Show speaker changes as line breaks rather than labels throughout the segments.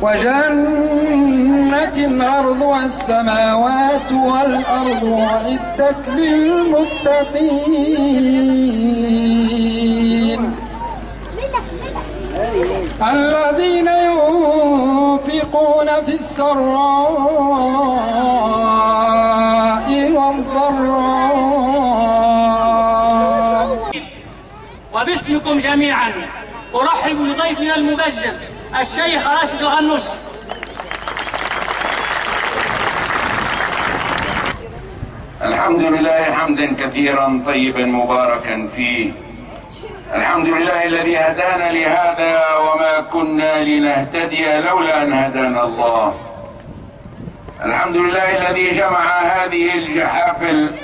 وجنة عرضها السماوات والأرض أعدت للمتقين الذين ينفقون في السراء والضراء.
وباسمكم جميعا أرحب بضيفنا المبجل الشيخ راشد الغنوش.
الحمد لله حمدا كثيرا طيبا مباركا فيه. الحمد لله الذي هدانا لهذا وما كنا لنهتدي لولا أن هدانا الله. الحمد لله الذي جمع هذه الجحافل،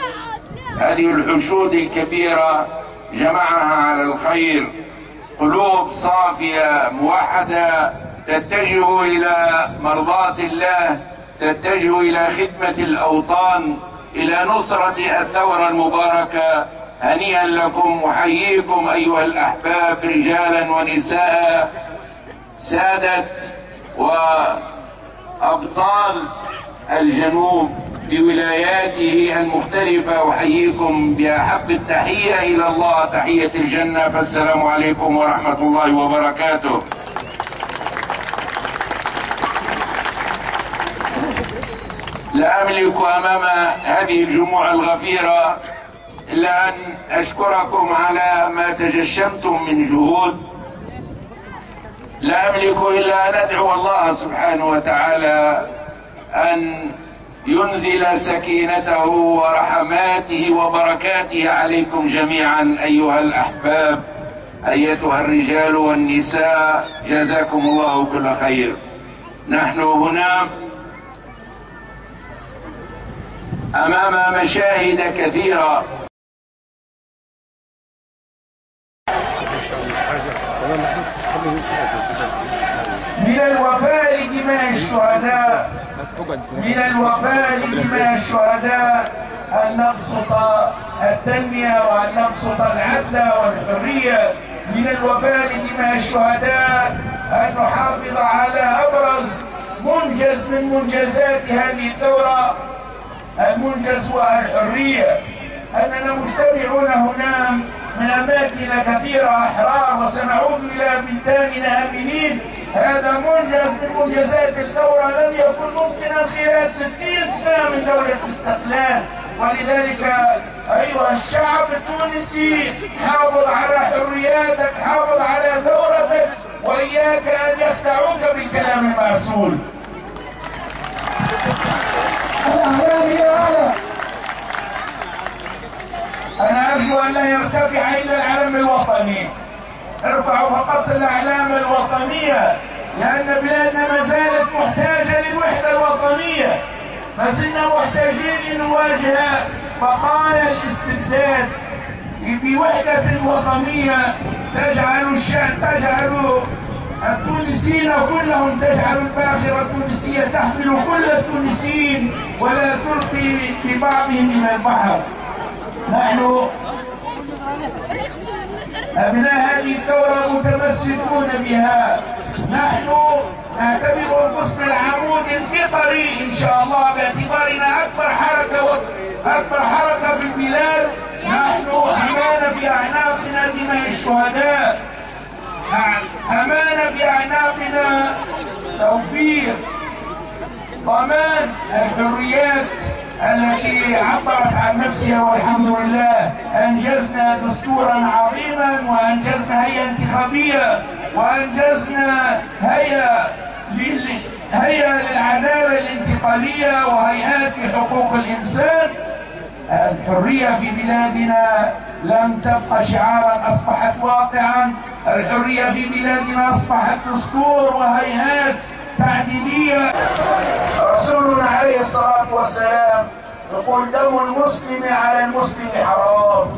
هذه الحشود الكبيرة، جمعها على الخير، قلوب صافية موحدة تتجه إلى مرضاة الله، تتجه إلى خدمة الأوطان، إلى نصرة الثورة المباركة. هنيئا لكم، أحييكم أيها الأحباب رجالا ونساء، سادة وأبطال الجنوب بولاياته المختلفة. أحييكم بأحب التحية إلى الله، تحية الجنة، فالسلام عليكم ورحمة الله وبركاته. لا أملك أمام هذه الجموع الغفيرة إلا أن أشكركم على ما تجشمتم من جهود. لا أملك إلا أن أدعو الله سبحانه وتعالى أن ينزل سكينته ورحماته وبركاته عليكم جميعا أيها الأحباب، أيتها الرجال والنساء، جزاكم الله كل خير. نحن هنا أمام مشاهد كثيرة من الوفاء لدماء الشهداء، من الوفاء لدماء الشهداء، أن نبسط التنمية وأن نبسط العدل والحرية. من الوفاء لدماء الشهداء أن نحافظ على أبرز منجز من منجزات هذه الثورة، المنجز والحرية. أننا مجتمعون هنا من أماكن كثيرة أحرار، وسنعود إلى بلداننا آمنين. هذا منجز من منجزات الثورة لم يكن ممكنا خلال 60 سنة من دولة الاستقلال. ولذلك أيها الشعب التونسي، حافظ على حرياتك، حافظ على ثورتك، وإياك أن يخدعوك بالكلام المعسول. الأعلام يا أعلى، أنا أرجو أن لا يرتفع إلا العلم الوطني. ارفعوا فقط الأعلام الوطنية، لأن بلادنا ما زالت محتاجة للوحدة الوطنية. ما زلنا محتاجين لنواجه بقايا الاستبداد بوحدة وطنية تجعل التونسيين كلهم، تجعل الباخرة التونسية تحمل كل التونسيين ولا تلقي ببعضهم من البحر. نحن أبناء هذه الثورة متمسكون بها. نحن نعتبر الغصن العمود الفطري إن شاء الله، باعتبارنا أكبر حركة في البلاد. نحن أمانة بأعناقنا دماء الشهداء، أمانة بأعناقنا توفير ضمان الحريات التي عبرت عن نفسها. والحمد لله أنجزنا دستورا عظيما، وأنجزنا هيئة انتخابية، وأنجزنا هيئة للعدالة الانتقالية، وهيئات لحقوق الإنسان. الحرية في بلادنا لم تبقى شعارا، أصبحت واقعا. الحرية في بلادنا أصبحت دستور وهيئات تعديلية. رسولنا عليه الصلاة والسلام يقول: دم المسلم على المسلم حرام.